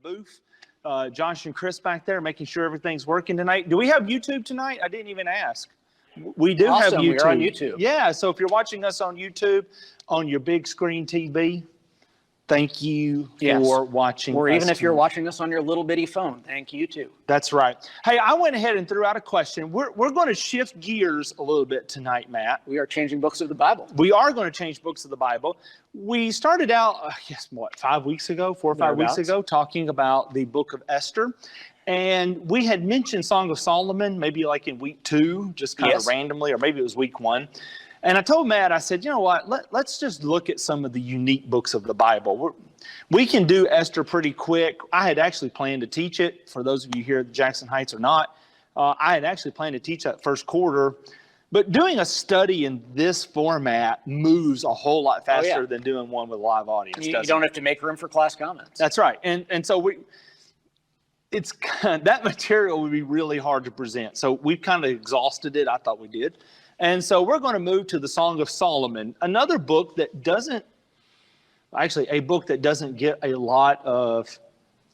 booth. Josh and Chris back there making sure everything's working tonight. Do we have YouTube tonight? I didn't even ask. We do have YouTube. We're on YouTube. Yeah, so if you're watching us on YouTube, on your big screen TV, thank you for watching Or us even if you're tonight. watching us on your little bitty phone, thank you too. That's right. Hey, I went ahead and threw out a question. We're going to shift gears a little bit tonight, Matt. We are changing books of the Bible. We are going to change books of the Bible. We started out, 5 weeks ago, 4 or 5 weeks ago, talking about the book of Esther. And we had mentioned Song of Solomon, maybe like in week 2, just kind of randomly, or maybe it was week 1. And I told Matt, I said, you know what, let's just look at some of the unique books of the Bible. We can do Esther pretty quick. I had actually planned to teach it. For those of you here at Jackson Heights or not, I had actually planned to teach that first quarter. But doing a study in this format moves a whole lot faster than doing one with a live audience. You don't have to make room for class comments. That's right. And so it's that material would be really hard to present. So we've kind of exhausted it. I thought we did. And so we're going to move to the Song of Solomon, another book that doesn't, actually a book that doesn't get a lot of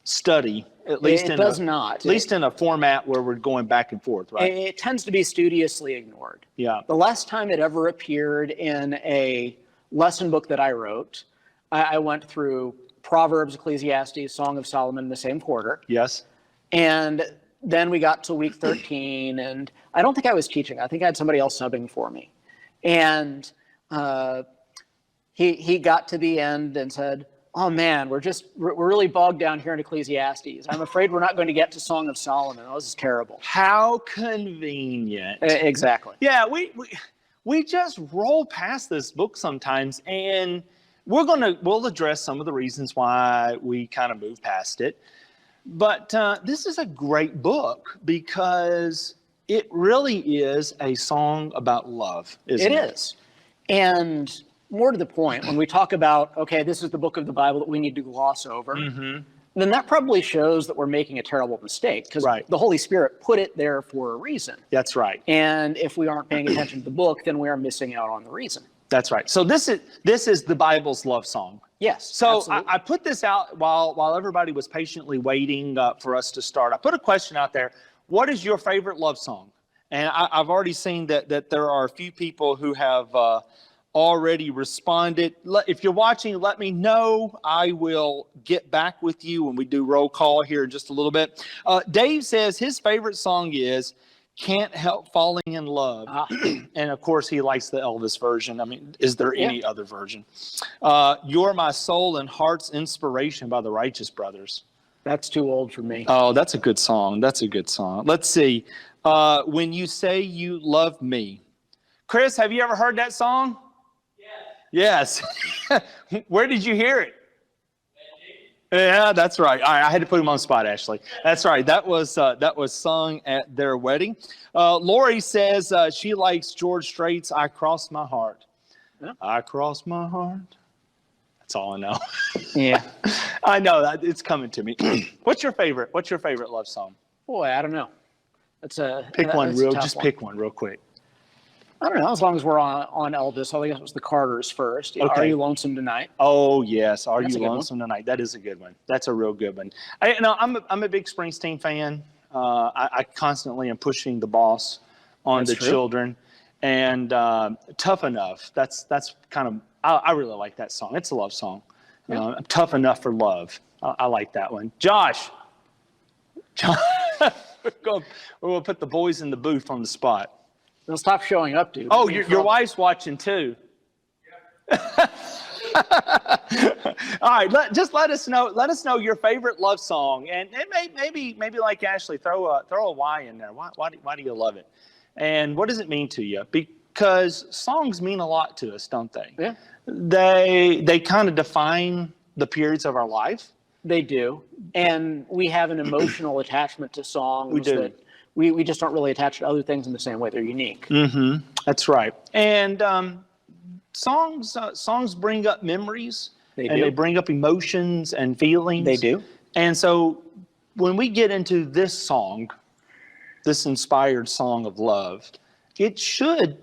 study, at least at least in a format where we're going back and forth, right? It tends to be studiously ignored. Yeah. The last time it ever appeared in a lesson book that I wrote, I went through Proverbs, Ecclesiastes, Song of Solomon in the same quarter. Yes. And then we got to week 13, and I don't think I was teaching. I think I had somebody else subbing for me. And he got to the end and said, oh man, we're really bogged down here in Ecclesiastes. I'm afraid we're not going to get to Song of Solomon. Oh, this is terrible. How convenient. Exactly. Yeah, we just roll past this book sometimes, and we'll address some of the reasons why we kind of move past it. But this is a great book because it really is a song about love, isn't it? It is. And more to the point, when we talk about, okay, this is the book of the Bible that we need to gloss over, then that probably shows that we're making a terrible mistake because the Holy Spirit put it there for a reason. That's right. And if we aren't paying attention to the book, then we are missing out on the reason. That's right. So this is the Bible's love song. Yes. So I put this out while everybody was patiently waiting for us to start. I put a question out there. What is your favorite love song? And I've already seen that there are a few people who have already responded. If you're watching, let me know. I will get back with you when we do roll call here in just a little bit. Dave says his favorite song is Can't Help Falling in Love. And of course, he likes the Elvis version. I mean, is there any other version? You're My Soul and Heart's Inspiration by the Righteous Brothers. That's too old for me. Oh, that's a good song. That's a good song. Let's see. When You Say You Love Me. Chris, have you ever heard that song? Yes. Where did you hear it? Yeah, that's right. All right, I had to put him on the spot, Ashley. That's right. That was sung at their wedding. Lori says she likes George Strait's "I Cross My Heart." Yeah. I cross my heart. That's all I know. Yeah, I know that it's coming to me. What's your favorite love song? Boy, I don't know. Pick one real quick. I don't know, as long as we're on Elvis. I think it was the Carters first. Okay. Are You Lonesome Tonight? Oh, yes. That's You Lonesome Tonight? That is a good one. That's a real good one. I'm a big Springsteen fan. I constantly am pushing the boss on the children. And Tough Enough. That's kind of, I really like that song. It's a love song. Tough Enough for Love. I like that one. Josh. We're going to put the boys in the booth on the spot. They'll stop showing up, dude. Oh, your wife's watching too. Yeah. All right, let us know. Let us know your favorite love song, and maybe like Ashley, throw a why in there. Why do you love it, and what does it mean to you? Because songs mean a lot to us, don't they? Yeah. They kind of define the periods of our life. They do, and we have an emotional attachment to songs. We do. That we just don't really attach to other things in the same way. They're unique. Mm-hmm. That's right. And songs bring up memories. They do. They bring up emotions and feelings. They do. And so when we get into this song, this inspired song of love, it should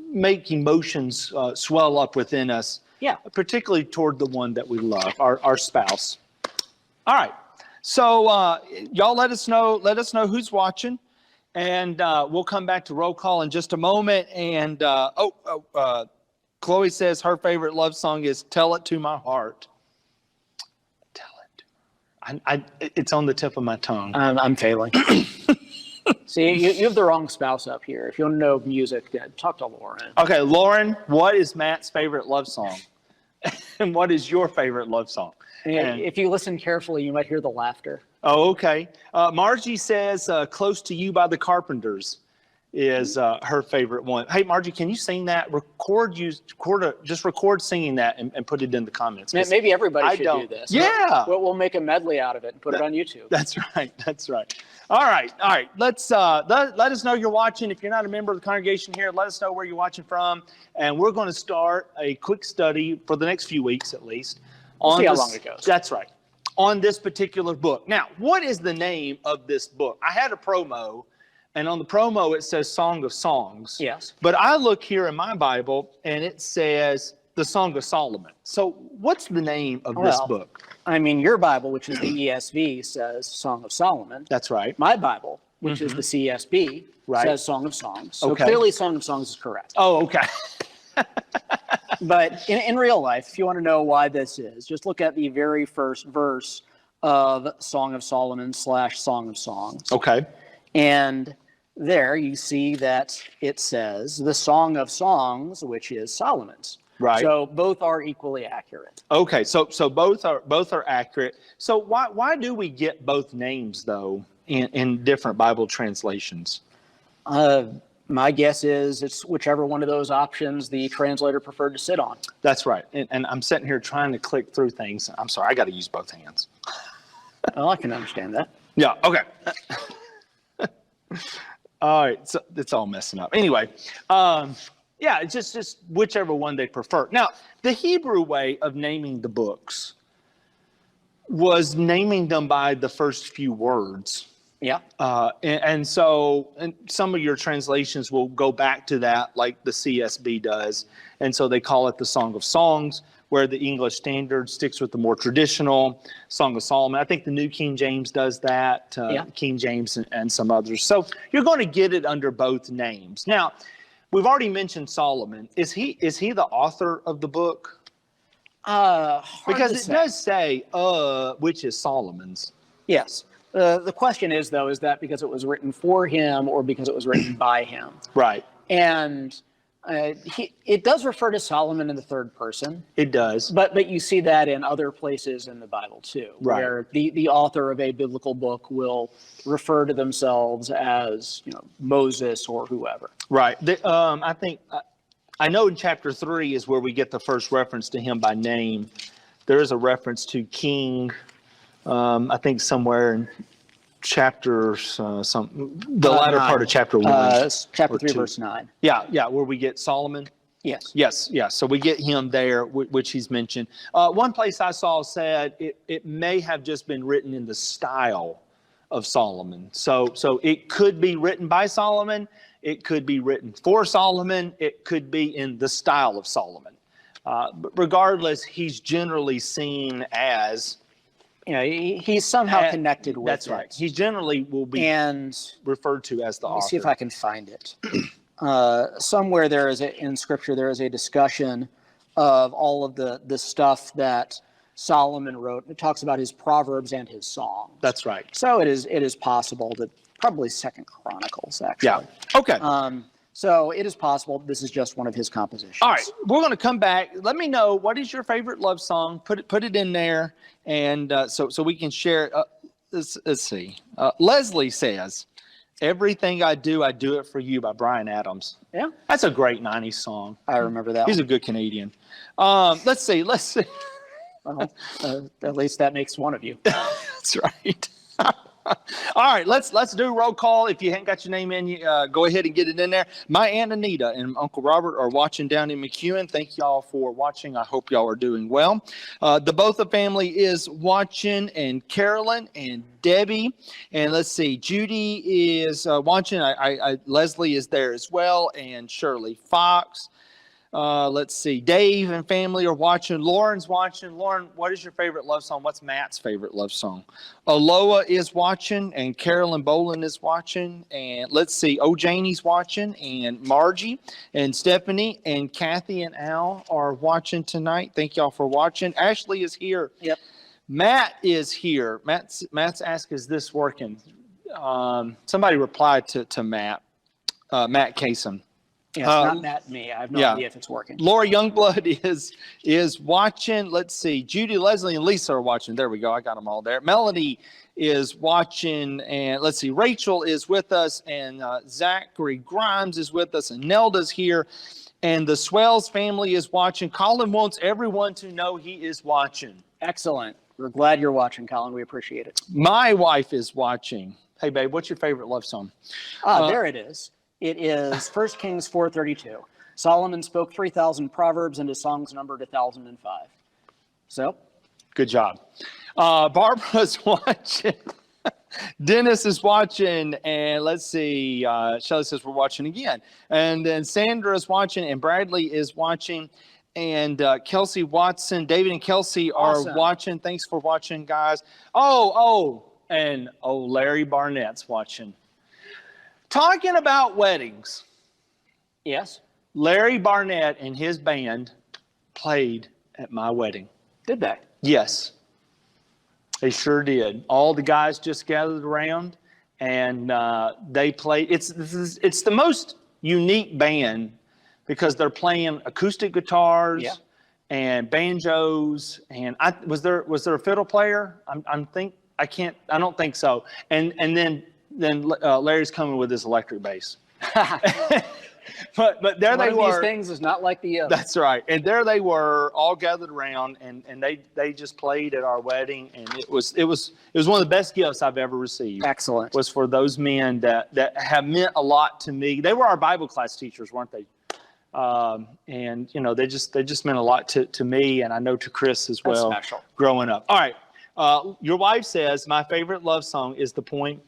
make emotions swell up within us. Yeah. Particularly toward the one that we love, our spouse. All right. So y'all let us know who's watching, and we'll come back to roll call in just a moment. And Chloe says her favorite love song is "Tell It to My Heart." Tell it. It's on the tip of my tongue. I'm failing. See, you have the wrong spouse up here. If you want to know music, talk to Lauren. Okay, Lauren, what is Matt's favorite love song? And what is your favorite love song? And if you listen carefully, you might hear the laughter. Oh, okay. Margie says "Close to You" by the Carpenters is her favorite one. Hey, Margie, can you sing that? Just record singing that and put it in the comments. Maybe everybody should do this. Yeah. We'll make a medley out of it and put it on YouTube. That's right. All right. Let's let us know you're watching. If you're not a member of the congregation here, let us know where you're watching from. And we're going to start a quick study for the next few weeks at least. We'll see how long it goes. That's right. On this particular book. Now, what is the name of this book? I had a promo, and on the promo it says Song of Songs. Yes. But I look here in my Bible, and it says the Song of Solomon. So what's the name of this book? I mean, your Bible, which is the ESV, says Song of Solomon. That's right. My Bible, which is the CSB, says Song of Songs. So clearly Song of Songs is correct. Oh, okay. But in real life, if you want to know why this is, just look at the very first verse of Song of Solomon / Song of Songs. Okay. And there you see that it says the Song of Songs, which is Solomon's. Right. So both are equally accurate. Okay. So both are accurate. So why do we get both names though in different Bible translations? My guess is it's whichever one of those options the translator preferred to sit on. That's right. And I'm sitting here trying to click through things. I'm sorry, I got to use both hands. Well, I can understand that. Yeah, okay. All right, so it's all messing up. Anyway, yeah, it's just whichever one they prefer. Now, the Hebrew way of naming the books was naming them by the first few words. Yeah. And so some of your translations will go back to that, like the CSB does. And so they call it the Song of Songs, where the English Standard sticks with the more traditional Song of Solomon. I think the New King James does that, King James and some others. So you're going to get it under both names. Now, we've already mentioned Solomon. Is he the author of the book? Because it does say, which is Solomon's. Yes. The question is, though, is that because it was written for him or because it was written by him? Right. And it does refer to Solomon in the third person. It does. But you see that in other places in the Bible, too, where the author of a biblical book will refer to themselves as Moses or whoever. Right. I know in chapter 3 is where we get the first reference to him by name. There is a reference to King. I think somewhere in chapters, the latter part of chapter 1. Chapter 3, verse 9. Yeah, where we get Solomon. Yes. So we get him there, which he's mentioned. One place I saw said it may have just been written in the style of Solomon. So it could be written by Solomon. It could be written for Solomon. It could be in the style of Solomon. But regardless, he's generally seen as... he's somehow connected with it. That's right. He generally will be referred to as the author. Let me see if I can find it. Somewhere in Scripture there is a discussion of all of the stuff that Solomon wrote. It talks about his Proverbs and his Songs. That's right. So it is possible that probably 2nd Chronicles, actually. Yeah. Okay. So it is possible this is just one of his compositions. All right, we're going to come back. Let me know, what is your favorite love song? Put it in there, and so we can share. Let's see. Leslie says, "Everything I Do It For You" by Bryan Adams. Yeah, that's a great '90s song. I remember that. He's a good Canadian. Let's see. Well, at least that makes one of you. That's right. All right, let's do roll call. If you haven't got your name in, go ahead and get it in there. My Aunt Anita and Uncle Robert are watching down in McEwen. Thank y'all for watching. I hope y'all are doing well. The Botha family is watching, and Carolyn and Debbie. And let's see, Judy is watching. Leslie is there as well, and Shirley Fox. Let's see. Dave and family are watching. Lauren's watching. Lauren, what is your favorite love song? What's Matt's favorite love song? Aloha is watching, and Carolyn Boland is watching. And let's see. Janie's watching, and Margie and Stephanie and Kathy and Al are watching tonight. Thank y'all for watching. Ashley is here. Yep. Matt is here. Matt's asked, is this working? Somebody replied to Matt. Matt Kaysen. Yeah, it's not Matt and me. I have no idea if it's working. Laura Youngblood is watching. Let's see. Judy, Leslie, and Lisa are watching. There we go. I got them all there. Melanie is watching. And let's see. Rachel is with us. And Zachary Grimes is with us. And Nelda's here. And the Swells family is watching. Colin wants everyone to know he is watching. Excellent. We're glad you're watching, Colin. We appreciate it. My wife is watching. Hey, babe, what's your favorite love song? There it is. It is 1 Kings 4:32. Solomon spoke 3,000 proverbs, and his songs numbered 1,005. So, good job. Barbara's watching. Dennis is watching, and let's see. Shelley says we're watching again, and then Sandra's watching, and Bradley is watching, and Kelsey Watson, David and Kelsey are watching. Thanks for watching, guys. And Larry Barnett's watching. Talking about weddings. Yes. Larry Barnett and his band played at my wedding. Did they? Yes. They sure did. All the guys just gathered around and they played. It's the most unique band because they're playing acoustic guitars and banjos. And was there a fiddle player? I don't think so. And then Larry's coming with his electric bass. but there they were. One of these things is not like the other. That's right. And there they were, all gathered around, and they just played at our wedding, and it was one of the best gifts I've ever received. Excellent. Was for those men that have meant a lot to me. They were our Bible class teachers, weren't they? And they just meant a lot to me, and I know to Chris as well. That's special. Growing up. All right. Your wife says my favorite love song is the poem.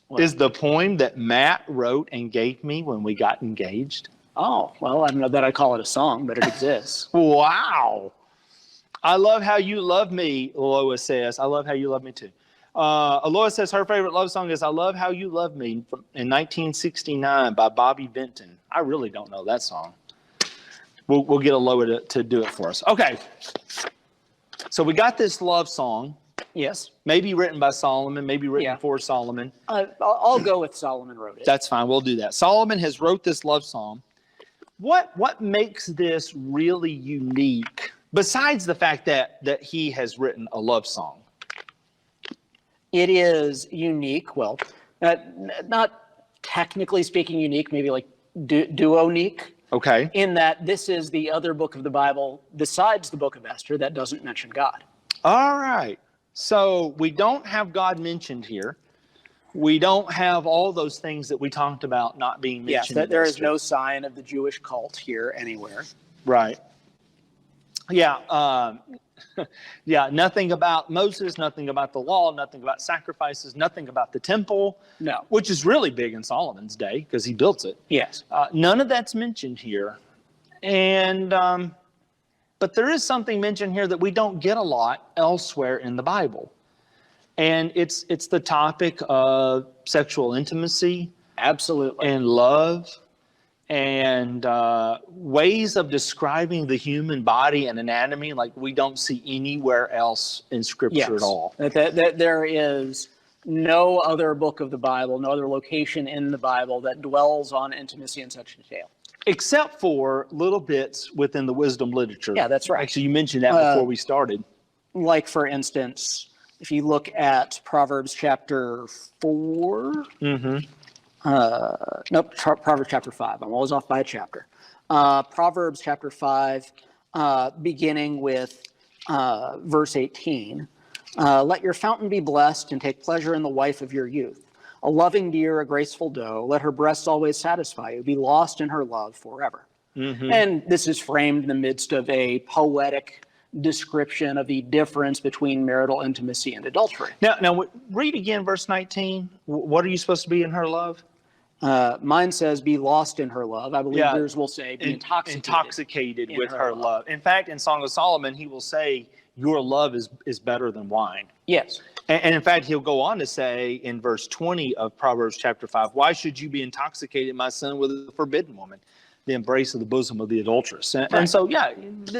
What? Is the poem that Matt wrote and gave me when we got engaged. Oh, well, I don't know that I call it a song, but it exists. Wow. I love how you love me, Aloha says. I love how you love me too. Aloha says her favorite love song is I Love How You Love Me in 1969 by Bobby Benton. I really don't know that song. We'll get Aloha to do it for us. Okay. So we got this love song. Yes. Maybe written by Solomon, maybe written for Solomon. I'll go with Solomon wrote it. That's fine. We'll do that. Solomon has wrote this love song. What makes this really unique, besides the fact that he has written a love song? It is unique. Well, not technically speaking unique, maybe like duonique. Okay. In that this is the other book of the Bible besides the book of Esther that doesn't mention God. All right. So we don't have God mentioned here. We don't have all those things that we talked about not being mentioned. Yes, there is no sign of the Jewish cult here anywhere. Right. Yeah. Nothing about Moses, nothing about the law, nothing about sacrifices, nothing about the temple. No. Which is really big in Solomon's day because he built it. Yes. None of that's mentioned here. And but there is something mentioned here that we don't get a lot elsewhere in the Bible. And it's the topic of sexual intimacy. Absolutely. And love. And ways of describing the human body and anatomy like we don't see anywhere else in Scripture at all. That there is no other book of the Bible, no other location in the Bible that dwells on intimacy in such detail. Except for little bits within the wisdom literature. Yeah, that's right. Actually, you mentioned that before we started. Like, for instance, if you look at Proverbs chapter 4. Proverbs chapter 5. I'm always off by a chapter. Proverbs chapter 5, beginning with verse 18. Let your fountain be blessed and take pleasure in the wife of your youth. A loving deer, a graceful doe, let her breasts always satisfy you. Be lost in her love forever. And this is framed in the midst of a poetic description of the difference between marital intimacy and adultery. Now read again verse 19. What are you supposed to be in her love? Mine says, be lost in her love. I believe yours will say, be intoxicated with her love. In fact, in Song of Solomon, he will say, your love is better than wine. Yes. And in fact, he'll go on to say in verse 20 of Proverbs chapter 5, why should you be intoxicated, my son, with a forbidden woman, the embrace of the bosom of the adulteress? And so, yeah,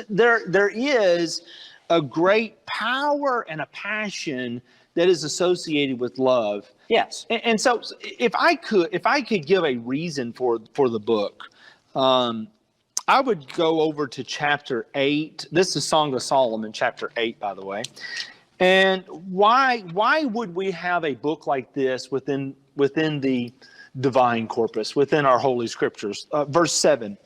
there is a great power and a passion that is associated with love. Yes. And so if I could give a reason for the book, I would go over to chapter 8. This is Song of Solomon, chapter 8, by the way. And why would we have a book like this within the divine corpus, within our holy scriptures? Verse 7,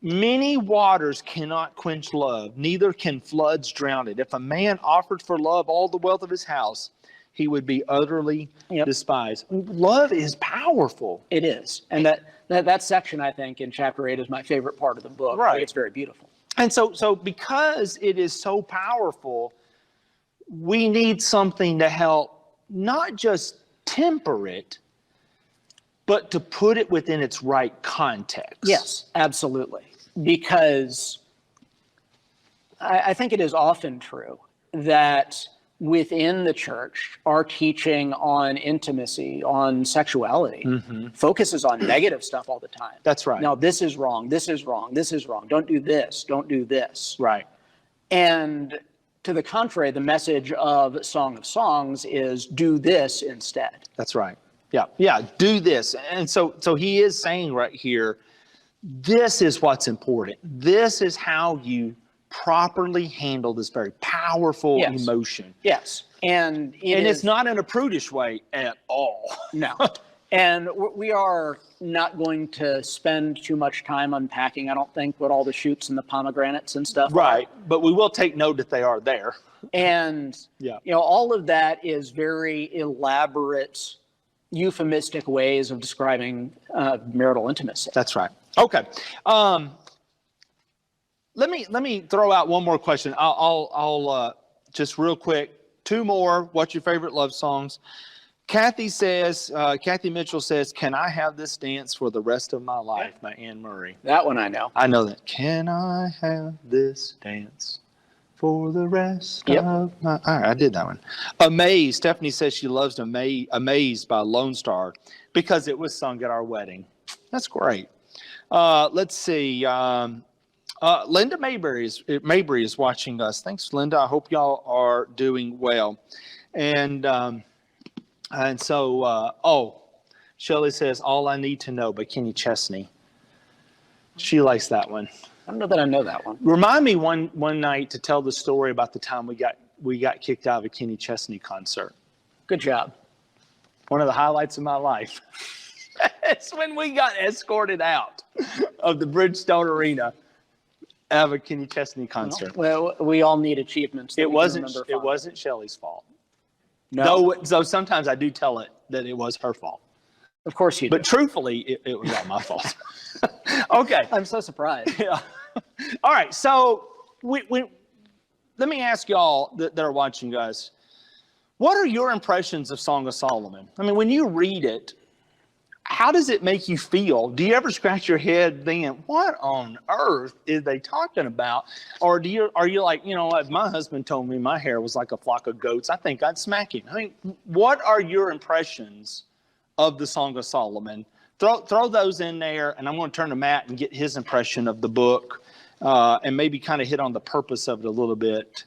many waters cannot quench love, neither can floods drown it. If a man offered for love all the wealth of his house, he would be utterly despised. Love is powerful. It is. And that section, I think, in chapter 8 is my favorite part of the book. Right. It's very beautiful. And so because it is so powerful, we need something to help not just temper it, but to put it within its right context. Yes, absolutely. Because I think it is often true that within the church, our teaching on intimacy, on sexuality, focuses on negative stuff all the time. That's right. Now, this is wrong, this is wrong, this is wrong. Don't do this, don't do this. Right. And to the contrary, the message of Song of Songs is do this instead. That's right. Yeah, do this. And so he is saying right here, this is what's important. This is how you properly handle this very powerful emotion. Yes. And it's not in a prudish way at all. No. And we are not going to spend too much time unpacking, I don't think, what all the shoots and the pomegranates and stuff are. But we will take note that they are there. And, all of that is very elaborate, euphemistic ways of describing marital intimacy. That's right. Okay. Let me throw out one more question. I'll just real quick, two more. What's your favorite love songs? Kathy Mitchell says, can I have this dance for the rest of my life by Anne Murray? That one I know. I know that. Can I have this dance for the rest of my... All right, I did that one. Amazed. Stephanie says she loves Amazed by Lone Star because it was sung at our wedding. That's great. Let's see. Linda Mabry is watching us. Thanks, Linda. I hope y'all are doing well. And so, Shelley says, All I Need to Know by Kenny Chesney. She likes that one. I don't know that I know that one. Remind me one night to tell the story about the time we got kicked out of a Kenny Chesney concert. Good job. One of the highlights of my life. It's when we got escorted out of the Bridgestone Arena of a Kenny Chesney concert. Well, we all need achievements. It wasn't Shelley's fault. No. Though sometimes I do tell it that it was her fault. Of course you do. But truthfully, it was all my fault. Okay. I'm so surprised. Yeah. All right. So let me ask y'all that are watching, guys. What are your impressions of Song of Solomon? I mean, when you read it, how does it make you feel? Do you ever scratch your head thinking, what on earth is they talking about? Or are you like, if my husband told me my hair was like a flock of goats, I think I'd smack him. I mean, what are your impressions of the Song of Solomon? Throw those in there, and I'm going to turn to Matt and get his impression of the book, and maybe kind of hit on the purpose of it a little bit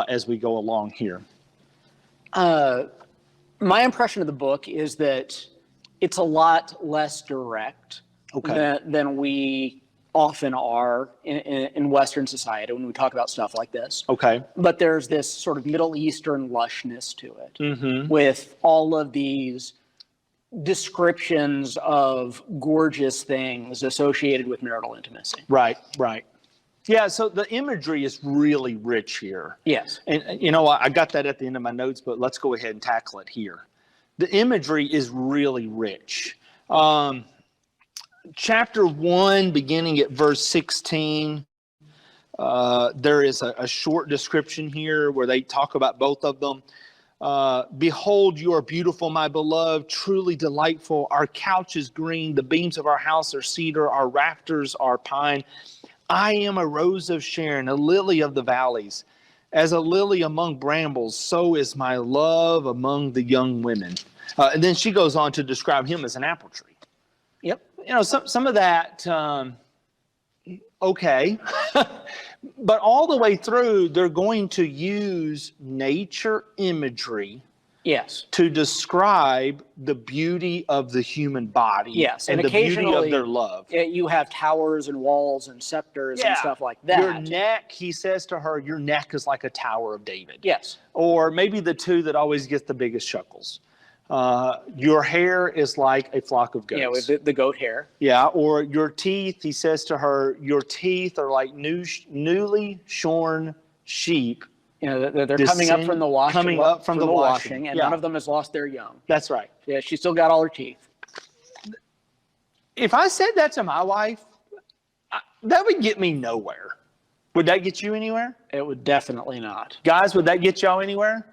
as we go along here. My impression of the book is that it's a lot less direct than we often are in Western society when we talk about stuff like this. Okay. But there's this sort of Middle Eastern lushness to it with all of these descriptions of gorgeous things associated with marital intimacy. Right. Yeah, so the imagery is really rich here. Yes. And I got that at the end of my notes, but let's go ahead and tackle it here. The imagery is really rich. Chapter 1, beginning at verse 16, there is a short description here where they talk about both of them. Behold, you are beautiful, my beloved, truly delightful. Our couch is green. The beams of our house are cedar. Our rafters are pine. I am a rose of Sharon, a lily of the valleys. As a lily among brambles, so is my love among the young women. And then she goes on to describe him as an apple tree. Yep. You know, some of that, okay. But all the way through, they're going to use nature imagery Yes. to describe the beauty of the human body. Yes. And the beauty of their love. You have towers and walls and scepters and stuff like that. Your neck, he says to her, your neck is like a Tower of David. Yes. Or maybe the two that always get the biggest chuckles. Your hair is like a flock of goats. Yeah, with the goat hair. Yeah, or your teeth, he says to her, your teeth are like newly shorn sheep. You know, they're coming up from the washing. Coming up from the washing. And none of them has lost their young. That's right. Yeah, she's still got all her teeth. If I said that to my wife, that would get me nowhere. Would that get you anywhere? It would definitely not. Guys, would that get y'all anywhere?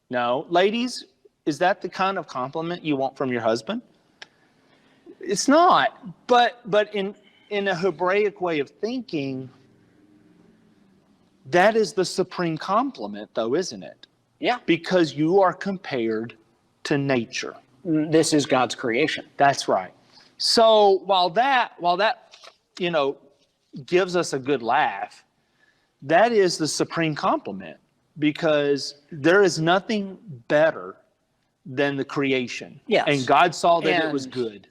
No. Ladies, is that the kind of compliment you want from your husband? It's not. But in a Hebraic way of thinking, that is the supreme compliment, though, isn't it? Yeah. Because you are compared to nature. This is God's creation. That's right. So while that gives us a good laugh, that is the supreme compliment, because there is nothing better than the creation. Yes. And God saw that it was good.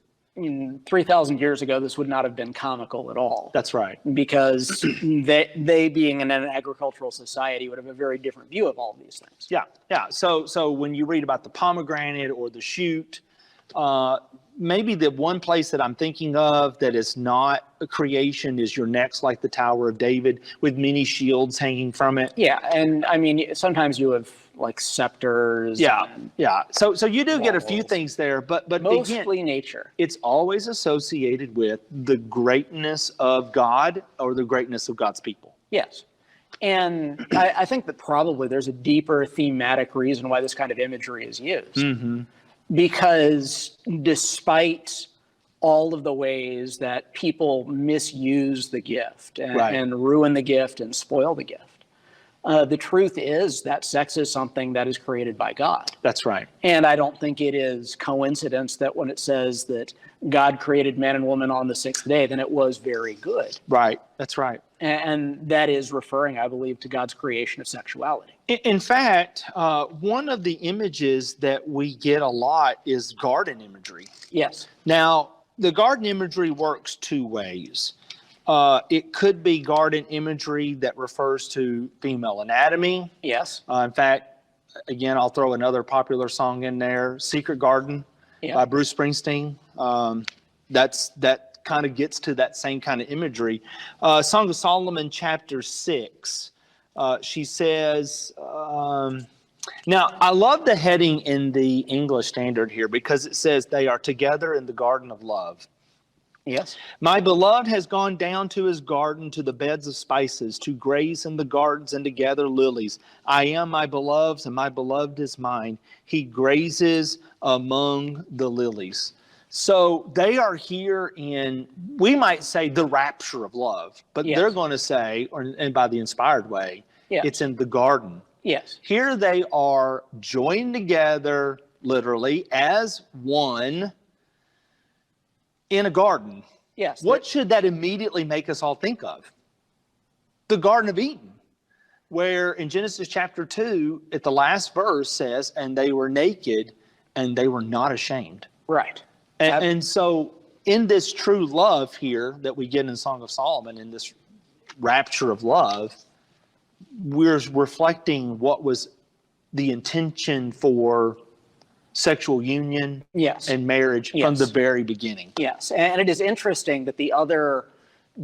3,000 years ago, this would not have been comical at all. That's right. Because they being in an agricultural society would have a very different view of all of these things. Yeah, yeah. So when you read about the pomegranate or the shoot, maybe the one place that I'm thinking of that is not a creation is your neck's like the Tower of David with many shields hanging from it. Yeah, and I mean, sometimes you have like scepters. Yeah, yeah. So you do get a few things there, but mostly again, nature. It's always associated with the greatness of God or the greatness of God's people. Yes. And I think that probably there's a deeper thematic reason why this kind of imagery is used. Mm-hmm. Because despite all of the ways that people misuse the gift and ruin the gift and spoil the gift, the truth is that sex is something that is created by God. That's right. And I don't think it is coincidence that when it says that God created man and woman on the sixth day, then it was very good. Right. That's right. And that is referring, I believe, to God's creation of sexuality. In fact, one of the images that we get a lot is garden imagery. Yes. Now, the garden imagery works two ways. It could be garden imagery that refers to female anatomy. Yes. In fact, again, I'll throw another popular song in there, Secret Garden by Bruce Springsteen. That kind of gets to that same kind of imagery. Song of Solomon, chapter 6. She says, now I love the heading in the English Standard here because it says they are together in the garden of love. Yes. My beloved has gone down to his garden, to the beds of spices, to graze in the gardens and to gather lilies. I am my beloved's, and my beloved is mine. He grazes among the lilies. So they are here in, we might say, the rapture of love, but they're going to say, and by the inspired way, it's in the garden. Yes. Here they are joined together, literally, as one in a garden. Yes. What should that immediately make us all think of? The Garden of Eden, where in Genesis chapter 2, at the last verse says, and they were naked and they were not ashamed. Right. And so in this true love here that we get in Song of Solomon, in this rapture of love, we're reflecting what was the intention for sexual union and marriage from the very beginning. Yes, and it is interesting that the other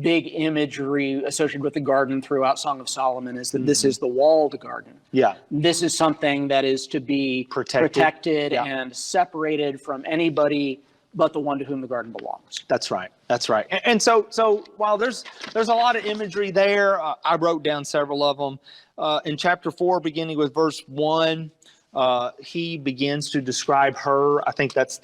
big imagery associated with the garden throughout Song of Solomon is that this is the walled garden. Yeah. This is something that is to be protected and separated from anybody but the one to whom the garden belongs. That's right. That's right. And so while there's a lot of imagery there, I wrote down several of them. In chapter 4, beginning with verse 1, he begins to describe her. I think that's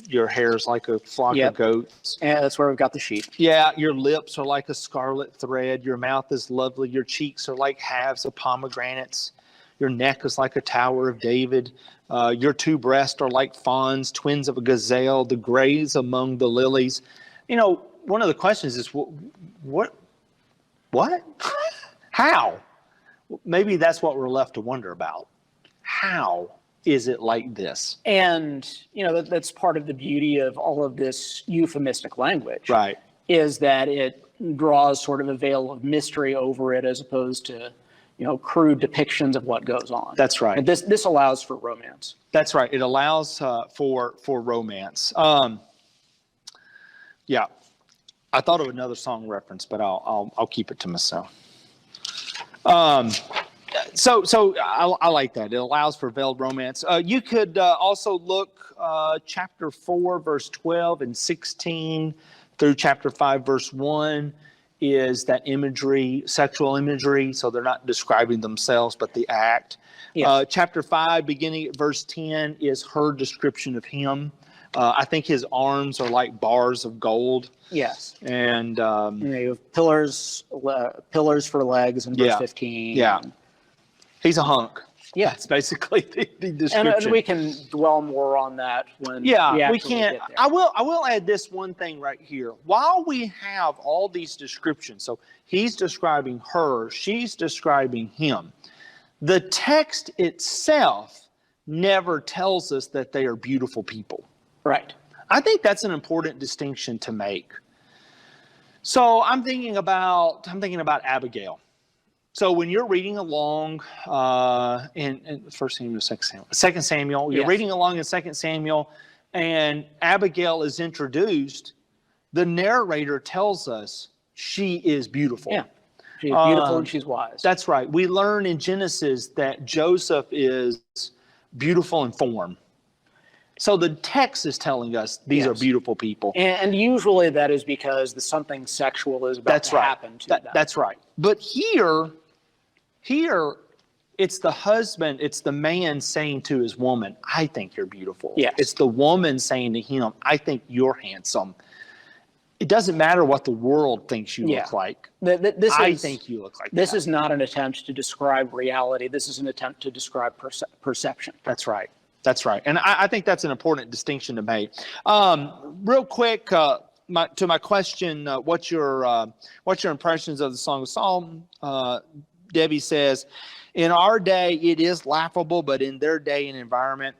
your hair's like a flock of goats. Yeah, that's where we've got the sheep. Yeah, your lips are like a scarlet thread. Your mouth is lovely. Your cheeks are like halves of pomegranates. Your neck is like a tower of David. Your two breasts are like fawns, twins of a gazelle, the grays among the lilies. You know, one of the questions is, what? How? Maybe that's what we're left to wonder about. How is it like this? And, you know, that's part of the beauty of all of this euphemistic language. Right. Is that it draws sort of a veil of mystery over it as opposed to, you know, crude depictions of what goes on. That's right. And this allows for romance. That's right. It allows for romance. Yeah. I thought of another song reference, but I'll keep it to myself. So I like that. It allows for veiled romance. You could also look chapter 4, verse 12 and 16 through chapter 5, verse 1 is that imagery, sexual imagery. So they're not describing themselves, but the act. Yes. Chapter 5, beginning at verse 10, is her description of him. I think his arms are like bars of gold. Yes. And you have pillars for legs in verse 15. Yeah. He's a hunk. Yeah. That's basically the description. And we can dwell more on that when we can. get there. I will add this one thing right here. While we have all these descriptions, so he's describing her, she's describing him, the text itself never tells us that they are beautiful people. Right. I think that's an important distinction to make. So I'm thinking about Abigail. So when you're reading along in 1 Samuel, 2 Samuel, you're reading along in 2 Samuel, and Abigail is introduced, the narrator tells us she is beautiful. Yeah. She's beautiful and she's wise. That's right. We learn in Genesis that Joseph is beautiful in form. So the text is telling us these are beautiful people. And usually that is because something sexual is about to happen to them. That's right. But here, it's the husband, it's the man saying to his woman, I think you're beautiful. Yes. It's the woman saying to him, I think you're handsome. It doesn't matter what the world thinks you look like. I think you look like This is not an attempt to describe reality. This is an attempt to describe perception. That's right. That's right. And I think that's an important distinction to make. Real quick, to my question, what's your impressions of the Song of Solomon? Debbie says, in our day, it is laughable, but in their day and environment,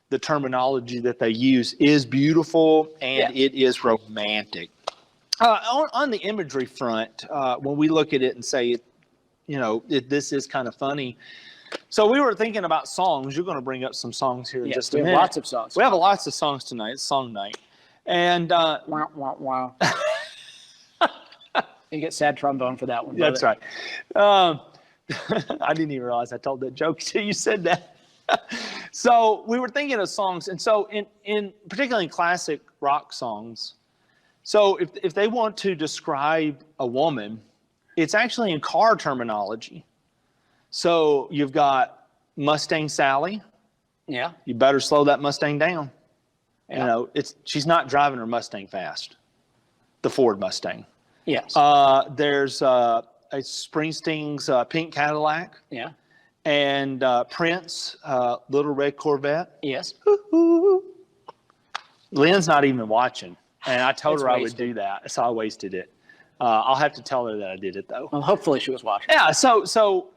the terminology that they use is beautiful and it is romantic. On the imagery front, when we look at it and say, this is kind of funny. So we were thinking about songs. You're going to bring up some songs here in just a minute. We have lots of songs. We have lots of songs tonight. It's song night. And wow. You get sad trombone for that one. That's right. I didn't even realize I told that joke until you said that. So we were thinking of songs. And so in particularly in classic rock songs, so if they want to describe a woman, it's actually in car terminology. So you've got Mustang Sally. Yeah. You better slow that Mustang down. Yeah. She's not driving her Mustang fast. The Ford Mustang. Yes. There's Springsteen's Pink Cadillac. Yeah. And Prince, Little Red Corvette. Yes. Lynn's not even watching. And I told her I would do that. So I wasted it. I'll have to tell her that I did it, though. Well, hopefully she was watching. Yeah, so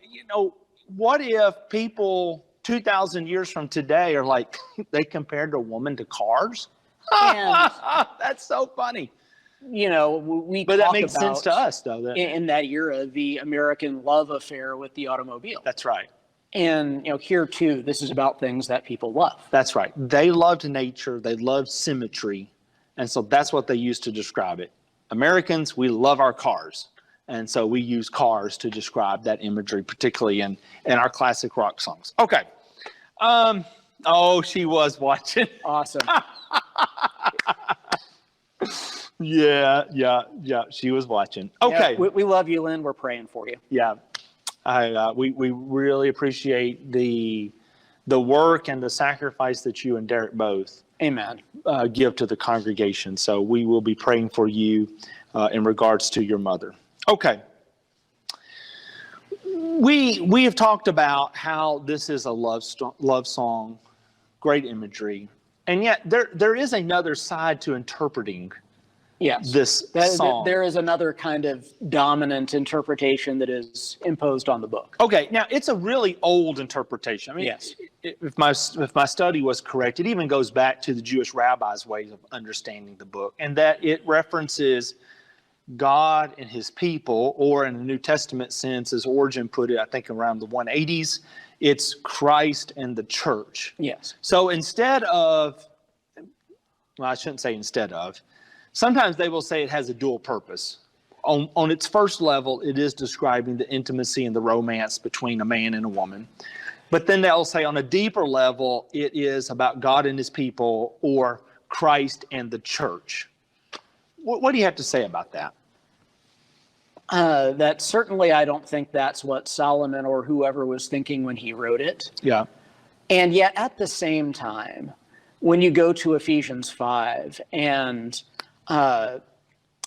what if people 2,000 years from today are like, they compared a woman to cars? And, that's so funny. But that makes sense to us, though. In that era, the American love affair with the automobile. That's right. And, here, too, this is about things that people love. That's right. They loved nature. They loved symmetry. And so that's what they used to describe it. Americans, we love our cars. And so we use cars to describe that imagery, particularly in our classic rock songs. Okay. She was watching. Awesome. Yeah. She was watching. Okay. Yeah, we love you, Lynn. We're praying for you. Yeah. We really appreciate the the work and the sacrifice that you and Derek both Amen. Give to the congregation. So we will be praying for you in regards to your mother. Okay. We have talked about how this is a love song, great imagery, and yet there is another side to interpreting this song. There is another kind of dominant interpretation that is imposed on the book. Okay, now it's a really old interpretation. I mean, yes. If my study was correct, it even goes back to the Jewish rabbis' ways of understanding the book, and that it references God and his people, or in the New Testament sense, as Origen put it, I think around the 180s, it's Christ and the church. Yes. So instead of, well, I shouldn't say instead of, sometimes they will say it has a dual purpose. On its first level, it is describing the intimacy and the romance between a man and a woman. But then they'll say on a deeper level, it is about God and his people, or Christ and the church. What do you have to say about that? That certainly I don't think that's what Solomon or whoever was thinking when he wrote it. Yeah. And yet at the same time, when you go to Ephesians 5 and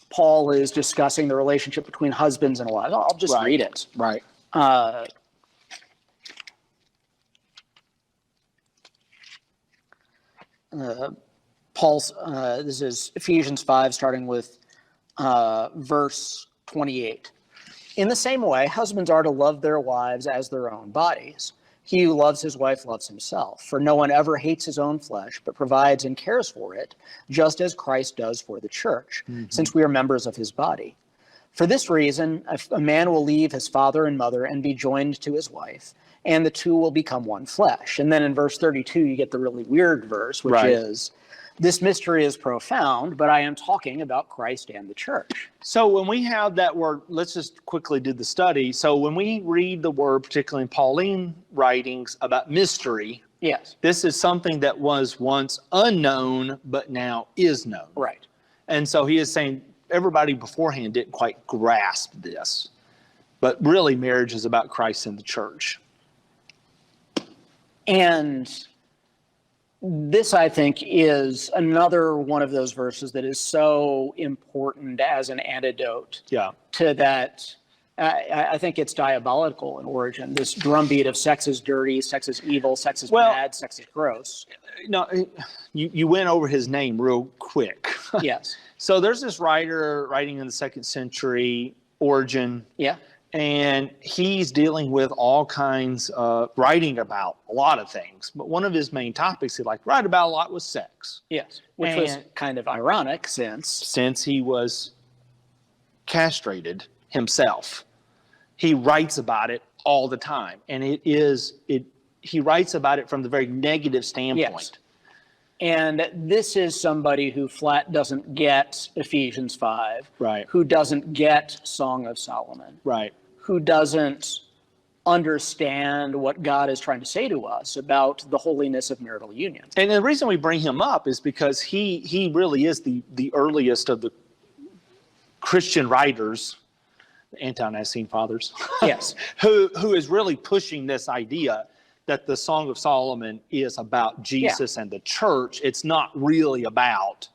Paul is discussing the relationship between husbands and wives, I'll just read it. Right. Paul's, this is Ephesians 5, starting with verse 28. In the same way, husbands are to love their wives as their own bodies. He who loves his wife loves himself. For no one ever hates his own flesh, but provides and cares for it, just as Christ does for the church, since we are members of his body. For this reason, a man will leave his father and mother and be joined to his wife, and the two will become one flesh. And then in verse 32, you get the really weird verse, which is, this mystery is profound, but I am talking about Christ and the church. So when we have that word, let's just quickly do the study. So when we read the word, particularly in Pauline writings about mystery, yes, this is something that was once unknown, but now is known. Right. And so he is saying everybody beforehand didn't quite grasp this. But really, marriage is about Christ and the church. And this, I think, is another one of those verses that is so important as an antidote to that. I think it's diabolical in origin, this drumbeat of sex is dirty, sex is evil, sex is bad, sex is gross. No, you went over his name real quick. Yes. So there's this writer writing in the 2nd century, Origen. Yeah. And he's dealing with all kinds of writing about a lot of things. But one of his main topics he liked to write about a lot was sex. Yes, which was kind of ironic since he was castrated himself. He writes about it all the time. And he writes about it from the very negative standpoint. Yes. And this is somebody who flat doesn't get Ephesians 5, right? Who doesn't get Song of Solomon, right? Who doesn't understand what God is trying to say to us about the holiness of marital union. And the reason we bring him up is because he really is the earliest of the Christian writers, the ante-Nicene fathers, yes, who is really pushing this idea that the Song of Solomon is about Jesus and the church. It's not really about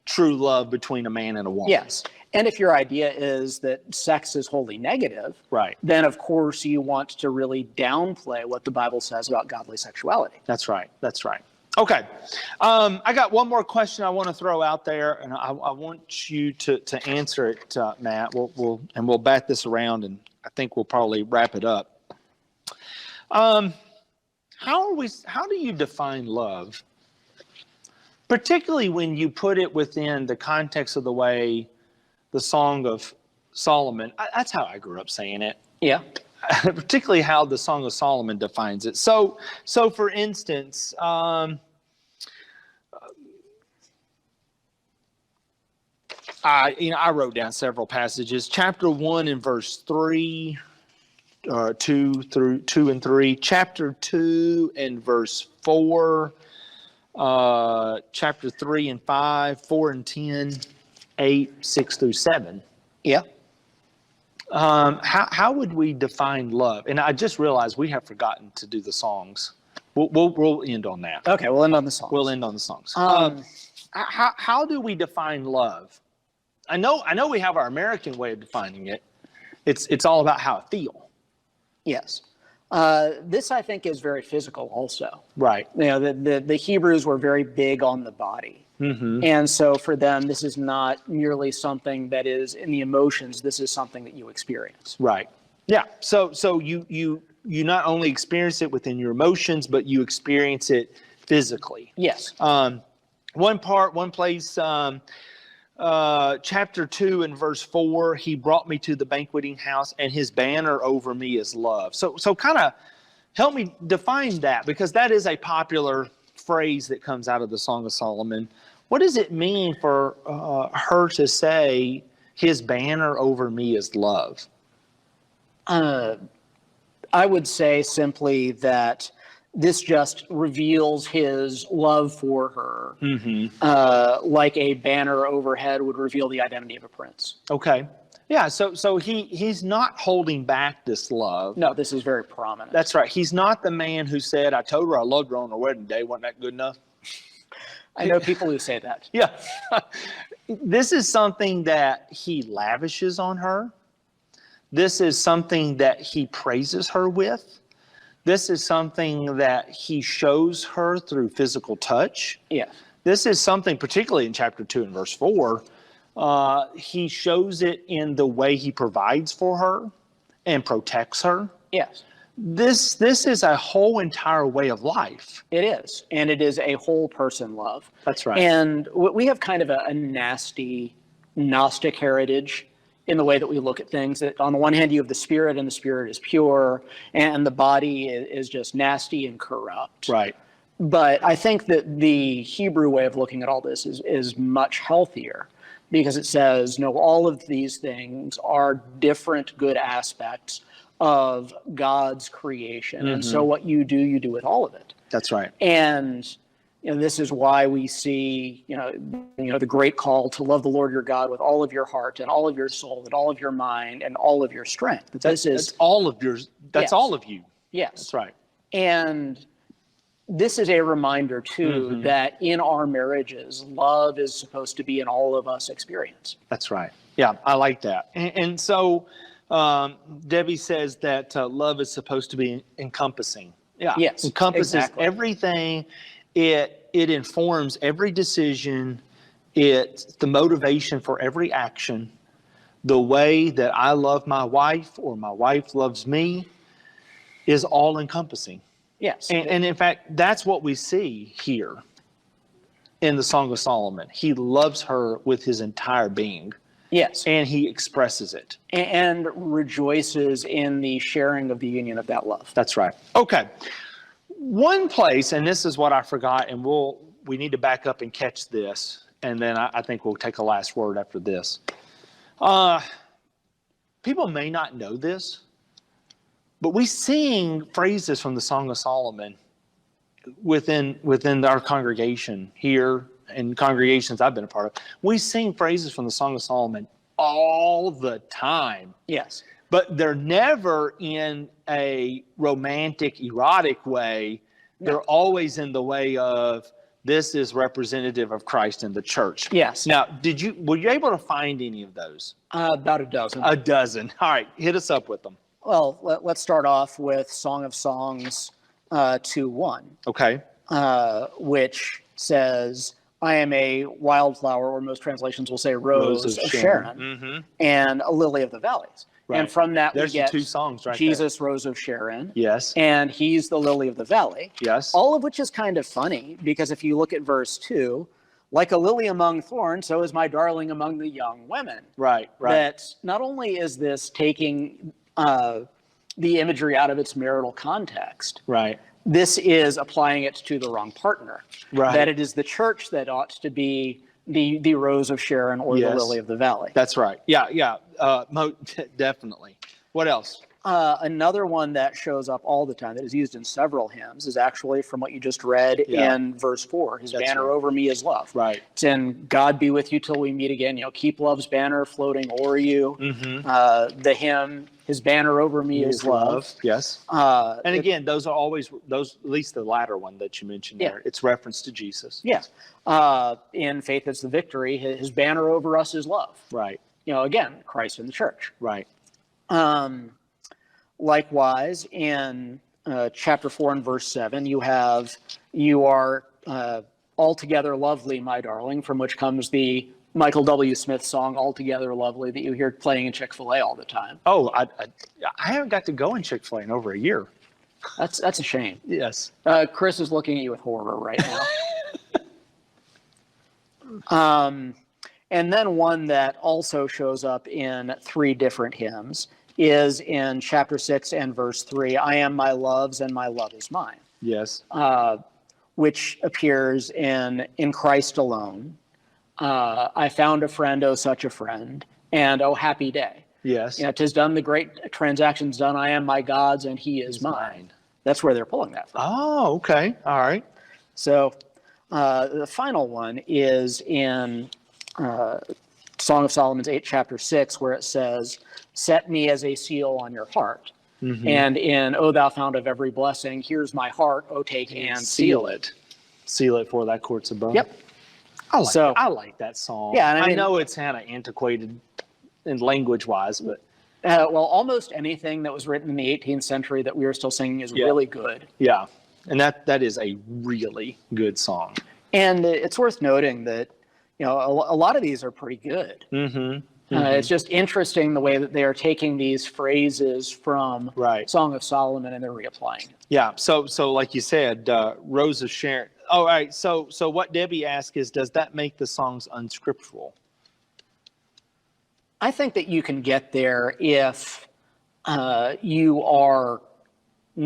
true love between a man and a woman. Yes. And if your idea is that sex is wholly negative, right, then of course you want to really downplay what the Bible says about godly sexuality. That's right. That's right. Okay. I got one more question I want to throw out there, and I want you to answer it, Matt. We'll bat this around, and I think we'll probably wrap it up. How do you define love, particularly when you put it within the context of the way the Song of Solomon, that's how I grew up saying it. Yeah. Particularly how the Song of Solomon defines it. So for instance, I wrote down several passages. Chapter 1 and verse 3. 2 and 3, chapter 2 and verse 4, chapter 3 and 5, 4 and 10, 8, 6 through 7. Yeah. How would we define love? And I just realized we have forgotten to do the songs We'll end on that. Okay, we'll end on the songs. We'll end on the songs. How do we define love? I know we have our American way of defining it. It's all about how I feel. Yes. This, I think, is very physical also. Right. You know, the Hebrews were very big on the body. Mm-hmm. And so for them, this is not merely something that is in the emotions. This is something that you experience. Right. Yeah. So you not only experience it within your emotions, but you experience it physically. Yes. One place, chapter 2 and verse 4, he brought me to the banqueting house, and his banner over me is love. So kind of help me define that, because that is a popular phrase that comes out of the Song of Solomon. What does it mean for her to say, his banner over me is love? I would say simply that this just reveals his love for her, like a banner overhead would reveal the identity of a prince. Okay. Yeah, so he's not holding back this love. No, this is very prominent. That's right. He's not the man who said, I told her I loved her on her wedding day. Wasn't that good enough? I know people who say that. Yeah. This is something that he lavishes on her. This is something that he praises her with. This is something that he shows her through physical touch. Yeah. This is something, particularly in chapter 2 and verse 4, he shows it in the way he provides for her and protects her. Yes. This is a whole entire way of life. It is. And it is a whole person love. That's right. And we have kind of a nasty Gnostic heritage in the way that we look at things. That on the one hand, you have the spirit, and the spirit is pure, and the body is just nasty and corrupt. Right. But I think that the Hebrew way of looking at all this is much healthier, because it says, no, all of these things are different good aspects of God's creation. And so what you do with all of it. That's right. And this is why we see, the great call to love the Lord your God with all of your heart and all of your soul and all of your mind and all of your strength. That's all of yours. That's yes. all of you. Yes. That's right. And this is a reminder, too, that in our marriages, love is supposed to be an all of us experience. That's right. Yeah, I like that. And so Debbie says that love is supposed to be encompassing. Yeah. Yes. Encompasses exactly. everything. It informs every decision. It's the motivation for every action. The way that I love my wife or my wife loves me is all encompassing. Yes. And in fact, that's what we see here in the Song of Solomon. He loves her with his entire being. Yes. And he expresses it. And rejoices in the sharing of the union of that love. That's right. Okay. One place, and this is what I forgot, and we need to back up and catch this, and then I think we'll take a last word after this. People may not know this, but we sing phrases from the Song of Solomon within our congregation here and congregations I've been a part of. We sing phrases from the Song of Solomon all the time. Yes. But they're never in a romantic, erotic way. No. They're always in the way of, this is representative of Christ in the church. Yes. Now, were you able to find any of those? About a dozen. A dozen. All right, hit us up with them. Well, let's start off with Song of Songs 2:1. Okay. Which says, I am a wildflower, or most translations will say rose of Sharon, and a lily of the valleys. Right. And from that There's we get the two songs right Jesus, there. Rose of Sharon. Yes. And he's the lily of the valley. Yes. All of which is kind of funny, because if you look at verse 2, like a lily among thorns, so is my darling among the young women. Right, right. That not only is this taking the imagery out of its marital context. Right. This is applying it to the wrong partner. Right. That it is the church that ought to be the Rose of Sharon or the Lily of the Valley. That's right. Yeah, yeah. Definitely. What else? Another one that shows up all the time that is used in several hymns is actually from what you just read in verse 4. His banner over me is love. Right. It's in God be with you till we meet again. Keep love's banner floating o'er you. The hymn, his banner over me is love. Yes. And again, those are always at least the latter one that you mentioned there. It's reference to Jesus. Yes. In Faith is the Victory, his banner over us is love. Right. Again, Christ in the church. Right. Likewise, in chapter 4 and verse 7, you are altogether lovely, my darling, from which comes the Michael W. Smith song, Altogether Lovely, that you hear playing in Chick-fil-A all the time. Oh, I haven't got to go in Chick-fil-A in over a year. That's a shame. Yes. Chris is looking at you with horror right now. And then one that also shows up in 3 different hymns is in chapter 6 and verse 3, I am my love's and my love is mine. Yes. Which appears in Christ alone. I found a friend, oh, such a friend, and oh, happy day. Yes. 'Tis done, the great transaction's done, I am my God's and he is mine. That's where they're pulling that from. Oh, okay. All right. So the final one is in Song of Solomon's 8, chapter 6, where it says, set me as a seal on your heart. And in O thou fount of every blessing, here's my heart, O take and seal it. Seal it for thy courts above. Yep. I like that song. Yeah, and I mean, know it's kind of antiquated in language-wise, but well, almost anything that was written in the 18th century that we are still singing is really good. Yeah, and that is a really good song. And it's worth noting that a lot of these are pretty good. It's just interesting the way that they are taking these phrases from Song of Solomon and they're reapplying it. Yeah. So like you said, Rose of Sharon. Oh, all right. So what Debbie asked is, does that make the songs unscriptural? I think that you can get there if you are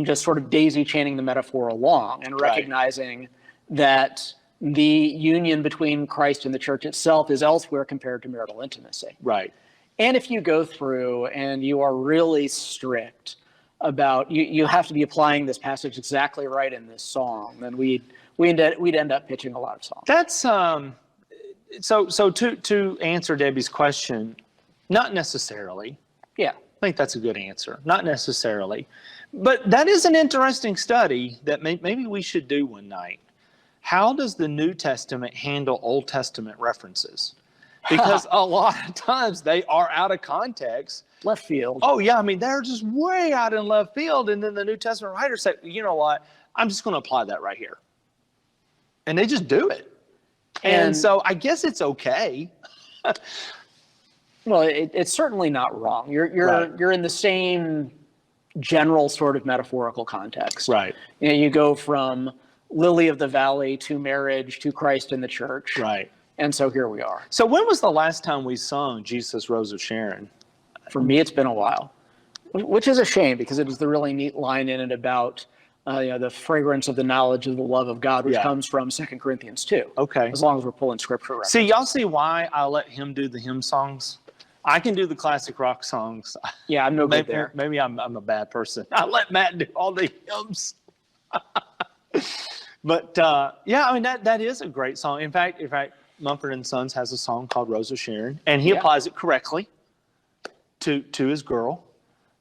just sort of daisy chaining the metaphor along and recognizing that the union between Christ and the church itself is elsewhere compared to marital intimacy. Right. And if you go through and you are really strict about, you have to be applying this passage exactly right in this song, then we'd end up pitching a lot of songs. That's so to answer Debbie's question, not necessarily. Yeah. I think that's a good answer. Not necessarily. But that is an interesting study that maybe we should do one night. How does the New Testament handle Old Testament references? Because a lot of times they are out of context. Left field. Oh, yeah. I mean, they're just way out in left field. And then the New Testament writers say, you know what? I'm just going to apply that right here. And they just do it. And so I guess it's okay. Well, it's certainly not wrong. You're in the same general sort of metaphorical context. Right. You go from lily of the valley to marriage to Christ in the church. Right. And so here we are. So when was the last time we sung Jesus, Rose of Sharon? For me, it's been a while, which is a shame because it is the really neat line in it about the fragrance of the knowledge of the love of God, which comes from 2 Corinthians 2. Okay. As long as we're pulling scripture references. See, y'all see why I let him do the hymn songs? I can do the classic rock songs. Yeah, I'm no good there. Maybe I'm a bad person. I let Matt do all the hymns. But yeah, I mean that is a great song. In fact, Mumford & Sons has a song called Rose of Sharon, and he applies it correctly to his girl.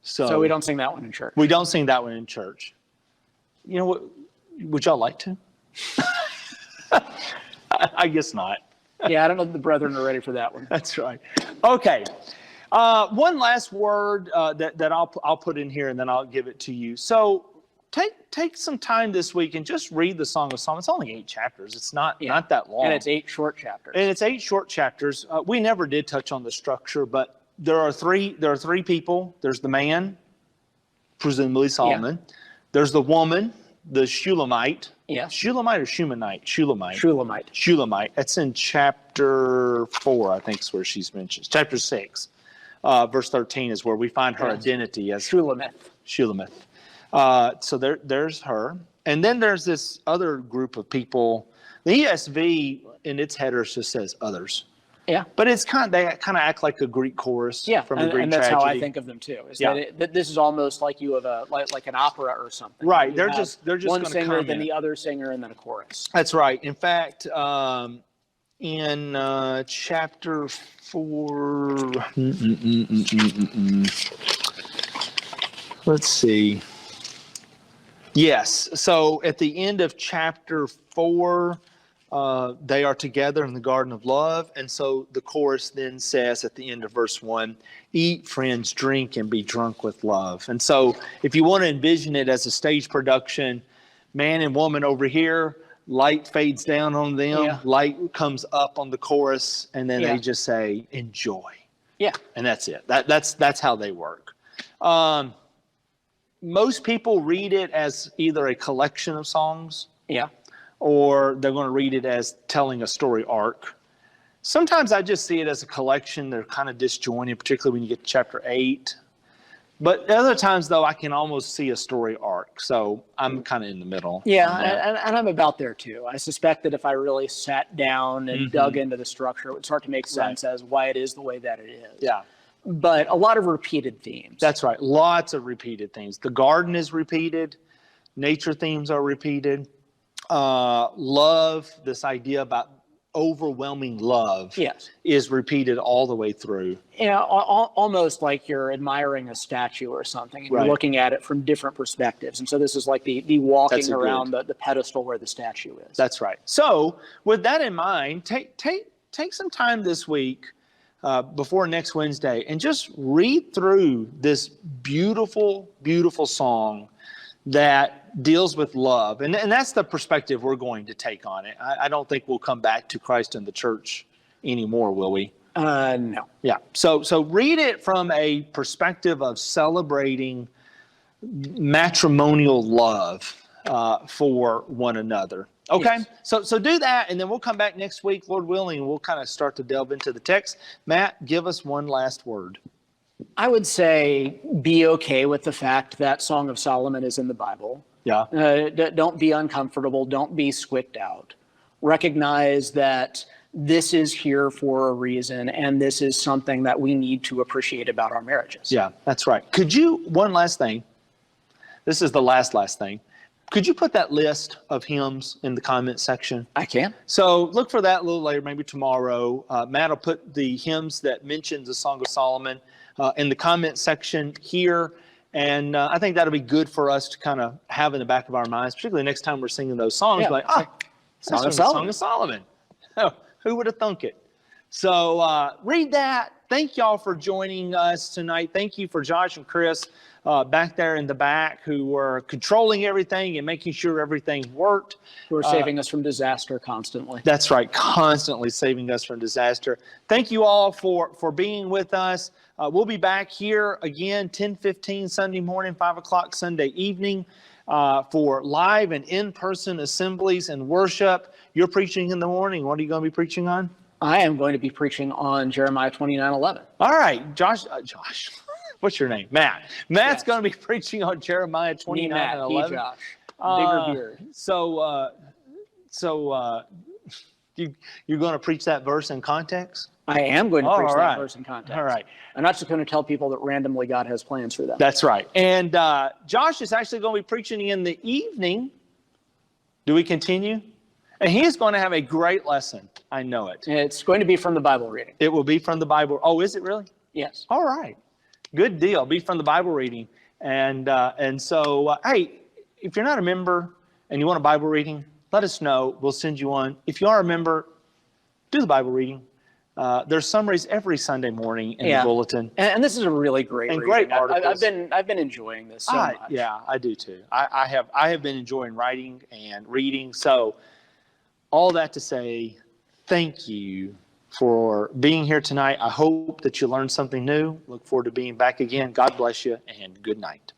So we don't sing that one in church. We don't sing that one in church. You know what? Would y'all like to? I guess not. Yeah, I don't know if the brethren are ready for that one. That's right. Okay. One last word that I'll put in here, and then I'll give it to you. So take some time this week and just read the Song of Solomon. It's only 8 chapters. It's not that long. And it's 8 short chapters. We never did touch on the structure, but there are three people. There's the man, presumably Solomon. Yeah. There's the woman, the Shulamite. Yeah. Shulamite or Shumanite? Shulamite. That's in chapter 4, I think is where she's mentioned. Chapter 6, verse 13 is where we find her identity as Shulamith. So there's her. And then there's this other group of people. The ESV in its headers just says others. Yeah. But they kind of act like a Greek chorus from a Greek and that's tragedy. how I think of them too. That this is almost like you have like an opera or something. Right. They're have just one singer, come then in. the other singer, and then a chorus. That's right. In fact, in chapter 4, let's see. Yes. So at the end of chapter 4, they are together in the Garden of Love. And so the chorus then says at the end of verse 1, eat, friends, drink, and be drunk with love. And so if you want to envision it as a stage production, man and woman over here, light fades down on them, light comes up on the chorus, and then they just say, enjoy. Yeah. And that's it. That's how they work. Most people read it as either a collection of songs. Yeah. Or they're going to read it as telling a story arc. Sometimes I just see it as a collection. They're kind of disjointed, particularly when you get to chapter 8. But other times, though, I can almost see a story arc. So I'm kind of in the middle. Yeah, and I'm about there, too. I suspect that if I really sat down and dug into the structure, it would start to make sense as why it is the way that it is. Yeah. But a lot of repeated themes. That's right. Lots of repeated themes. The garden is repeated. Nature themes are repeated. Love, this idea about overwhelming love, is repeated all the way through. Yeah, almost like you're admiring a statue or something, and you're looking at it from different perspectives. And so this is like the walking around the pedestal where the statue is. That's right. So with that in mind, take some time this week before next Wednesday and just read through this beautiful, beautiful song that deals with love. And that's the perspective we're going to take on it. I don't think we'll come back to Christ and the church anymore, will we? No. Yeah. So read it from a perspective of celebrating matrimonial love for one another. Okay. Yes. So do that, and then we'll come back next week, Lord willing, and we'll kind of start to delve into the text. Matt, give us one last word. I would say be okay with the fact that Song of Solomon is in the Bible. Yeah. Don't be uncomfortable. Don't be squicked out. Recognize that this is here for a reason, and this is something that we need to appreciate about our marriages. Yeah, that's right. Could you, one last thing. This is the last thing. Could you put that list of hymns in the comment section? I can. So look for that a little later, maybe tomorrow. Matt will put the hymns that mentions the Song of Solomon in the comment section here. And I think that'll be good for us to kind of have in the back of our minds, particularly next time we're singing those songs. Like, Song of Solomon. Oh, who would have thunk it? So read that. Thank y'all for joining us tonight. Thank you for Josh and Chris back there in the back who were controlling everything and making sure everything worked. Who are saving us from disaster constantly. That's right. Constantly saving us from disaster. Thank you all for being with us. We'll be back here again 10:15 Sunday morning, 5 o'clock Sunday evening for live and in-person assemblies and worship. You're preaching in the morning. What are you going to be preaching on? I am going to be preaching on Jeremiah 29:11. All right, Josh. What's your name? Matt. Matt's going to be preaching on Jeremiah 29:11. Josh. Bigger beard. So you're going to preach that verse in context? I am going to preach that verse in context. All right. I'm not just going to tell people that randomly God has plans for them. That's right. And Josh is actually going to be preaching in the evening. Do we continue? And he is going to have a great lesson. I know it. It's going to be from the Bible reading. It will be from the Bible. Oh, is it really? Yes. All right. Good deal. Be from the Bible reading. And so, hey, if you're not a member and you want a Bible reading, let us know. We'll send you one. If you are a member, do the Bible reading. There's summaries every Sunday morning in the bulletin. And this is a really great and reading. Great articles. I've been enjoying this so much. Yeah, I do too. I have been enjoying writing and reading. So all that to say, thank you for being here tonight. I hope that you learned something new. Look forward to being back again. God bless you and good night.